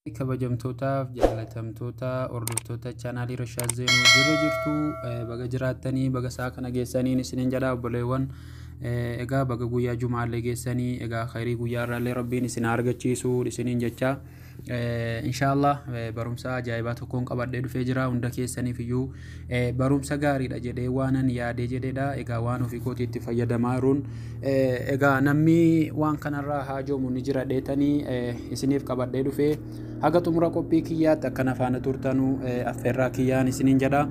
kabajamtootaaf jaalatamtoota hordoftoota chaanaalii Rashaad Zeenuu jirra jirtu baga jiraattanii baga isaa kana geessanii isiniin jedha obboleewwan egaa baga guyyaa jumaallee geessanii egaa khairii guyyaa irraallee rabbiin isin argachiisu isiniin jecha inshallah barumsa ajaa'ibaa tokkoon qabadhee dhufee jira hunda keessaniif iyyuu barumsa gaariidha jedhee waanan yaadee jedheedha egaa waan ofii kootiitti fayyadamaa jiruun egaa namni waan kanarraa haajoomu ni jira dheetanii isiniif qabadhee dhufee haga xumura qophii kiyyaatti akkana faana turtanuu affeerraa kiyyaan isiniin jedha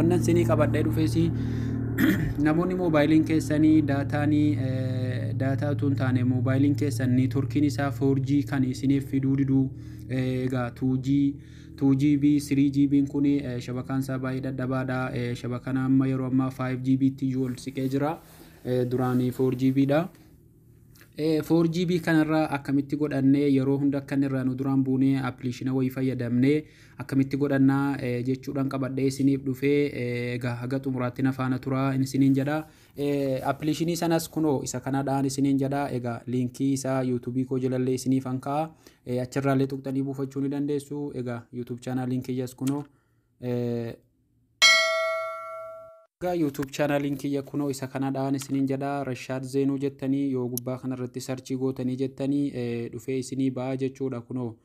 wannan isinii qabadhee dhufeesi namoonni moobaayiliin keessanii daataa tun taane moobaayiliin keessanii turkiin isaa 4G kan isiniif fiduu diduu egaa 2GB 3GB kun shabakaan isaa baay'ee dadhabaadha shabakaan amma yeroo ammaa 5GB tti ol siqee jira duraanii 4GB dha 4GB kanarraa akkamitti godhannee yeroo hunda akka irraa nu duraan buunee appilikeeshina wayii fayyadamnee akkamitti godhannaa jechuudhaan qabadhee isiniif dhufee egaa haga xumuraatti na faana turaa isiniin jedha appilikeeshinii sanas kunoo isa kanadhaan isiniin jedha egaa liinkii isaa YouTube koo jalallee isiniif hankaa achirraallee tuqxanii buufachuu ni dandeessu egaa YouTube chaanaaliin kiyyas kunoo YouTube channel kiyya kunoo isa kanadhaan isiniin jedha Rashaad Zeenuu jettanii yoo gubbaa kanarratti sarchii gootanii jettanii dhufee isinii ba'a jechuudha kunoo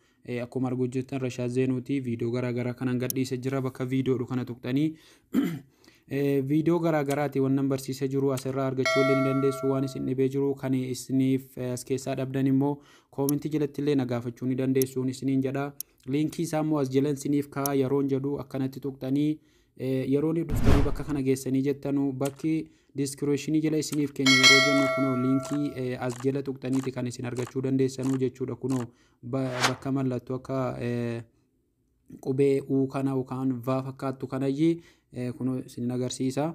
akkuma arguu jettan Rashaad Zeenuuti viidiyoo garaagaraa kanan gadhiise jira bakka viidiyoo kana tuqxanii viidiyoo garaagaraati wannan barsiisee jiru asirraa argachuu illee ni dandeessu waan isin dhibee jiru kan isiniif as keessaa dhabdan immoo koomentii jalatti illee na gaafachuu ni dandeessu isiniin jedha liinkii isaa immoo as jalan isiniif kaa yeroon jedhu akkanatti tuqxanii yeroon dhuftanii bakka kana geessanii jettanu bakki diskiripshinii jala isiniif keenya yeroo jennu kunoo liinkii as jala tuqxaniiti kan isin argachuu dandeessanu jechuudha kunoo bakka mallattoo akka qubee u kana yookaan va fakkaattu kanayyi kunoo isin agarsiisa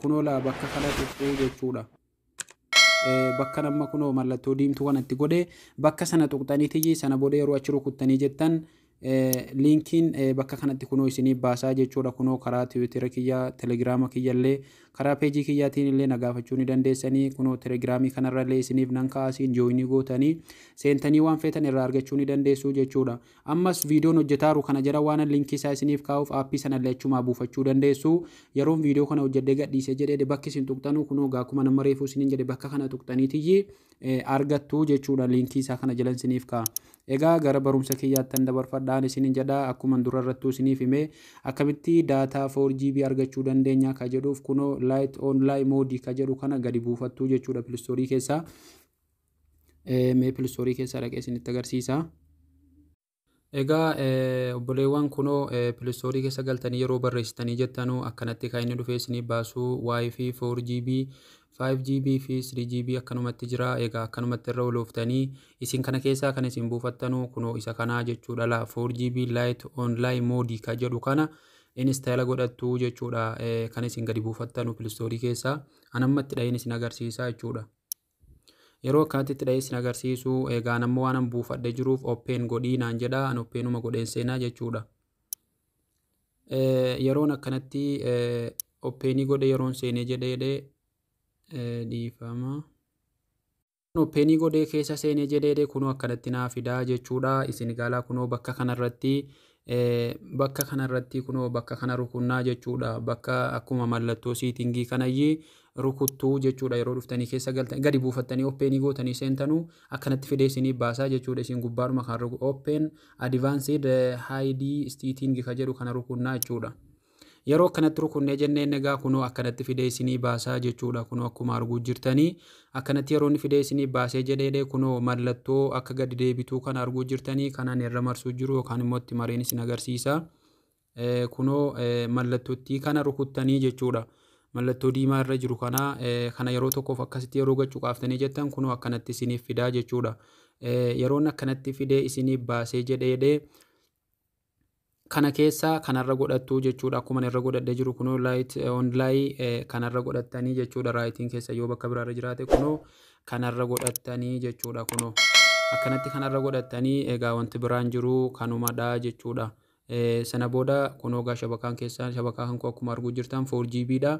kunoo la bakka kana tuqxuu jechuudha bakka nama kunoo mallattoo diimtuu kanatti godhe bakka sana tuqxaniiti sana booda yeroo achi rukuttanii jettan linkiin bakka kanatti kunoo isinii baasaa jechuudha kunoo karaa Twitter kiyya Telegram kiyya illee karaa page kiyyaatiin illee na gaafachuu ni dandeessanii kunoo Telegram kanarra illee isiniif nan kaasiin joinii gootanii seentanii waan feetan irraa argachuu ni dandeessu jechuudha ammas viidiyoon hojjetaaru kana jala waan linkii isaa isiniif kaa'uuf aappii sana illee achumaa buufachuu dandeessu yeroon viidiyoo kana hojjedhee gadhiisee jedhee bakki isin tuqxanu kunoo gaakuma nama reefuu isiniin jedhe bakka kana tuqxaniitiyyi argattu jechuudha linkii isaa kana jalan isiniif kaa'a egaa gara barumsa kiyyaattan dabarfadhaan isiniin jedha akkuma durarrattuu isiniif hime akkamitti daataa 4GB argachuu dandeenya ka jedhuuf kunoo light online mode ka jedhu kana gadi buufattuu jechuudha Play Store keessaa mee Play Store keessaa dhaqee isinitti agarsiisa egaa obboleewwan kunoo Play Store keessa galtanii yeroo barreessitanii jettanu akkanatti kan inni dhufee isinii baasuu Wi-Fi 4GB 5GB fi 3GB akkanumatti jira egaa akkanumatti irra olooftanii isin kana keessaa kan isin buufattanu kunoo isa kanaa jechuudha la 4GB light online mode ka jedhu kana install godhattu jechuudha kan isin gadi buufattanu Play Store keessaa anammatti dhayin isin agarsiisa jechuudha yeroo akkanatti dhayin isin agarsiisu egaa nammoo waan buufadhe jiruuf open godhii naan jedha an openuma godheen seenaa jechuudha yeroon akkanatti openii godhe yeroon seenee jedhee dhiifama openii godhee keessa seenee jedhee kunoo akkanatti naa fidaa jechuudha isin gaalaa kunoo bakka kanarratti kunoo bakka kana rukunnaa jechuudha bakka akkuma mallattoo siitingii kanayyi rukuttuu jechuudha yeroo dhuftanii keessa galtan gadi buufattanii openii gootanii seentanu akkanatti fidee isinii baasaa jechuudha isin gubbaadhuma kan open advanced hid setting ka jedhu kana rukunnaa jechuudha yeroo akkanatti rukunnee jenneen egaa kunoo akkanatti fidee isinii baasaa jechuudha kunoo akkuma arguu jirtanii akkanatti yeroo inni fidee isinii baasee jedhee kunoo mallattoo akka gadi deebituu kana arguu jirtanii kanaan irra marsuu jiru yookaan immoo itti mareen isin agarsiisa kunoo mallattootti kana rukuttanii jechuudha mallattoo diimaa irra jiru kana yeroo tokkoof akkasitti yeroo gachuu qaaftanii jettan kunoo akkanatti isiniif fidaa jechuudha yeroon akkanatti fidee isiniif baasee jedhee kana keessa kanarra godhattu jechuudha akkuma irra godhadhee jiru kunoo light online kanarra godhattanii jechuudha raayitiin keessa yoo bakka biraarra jiraate kunoo kanarra godhattanii jechuudha kunoo akkanatti kanarra godhattanii egaa wanti biraan jiru kanumadha jechuudha sana booda kunoo gaa shabakaan keessaa shabakaan koo akkuma arguu jirtan 4GB dha.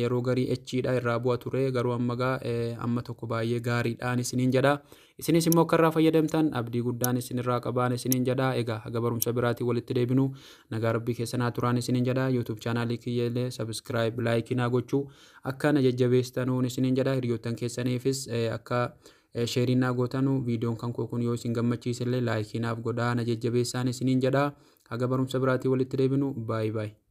Yeroo garii H dha irraa bu'a ture garuu amma gaa amma tokko baay'ee gaariidhaan isiniin jedha. Isinis immoo akka irraa fayyadamtan abdii guddaan isinirraa qabaan isiniin jedha. Egaa haga barumsa biraatiin walitti deebinu nagaa rabbii keessanaa turaan isiniin jedha. YouTube chaanaalii kiyyaallee subscribe like naa gochuu akka na jajjabeessitanuun isiniin jedha. Hiriyoottan keessaniifis akka sheeriin naa gootanu viidiyoon kan koo kun yoo isin gammachiisellee laayikii naaf godhaa na jajjabeessaan isiniin jedha. Haga barumsa biraatiin walitti deebinu bye bye.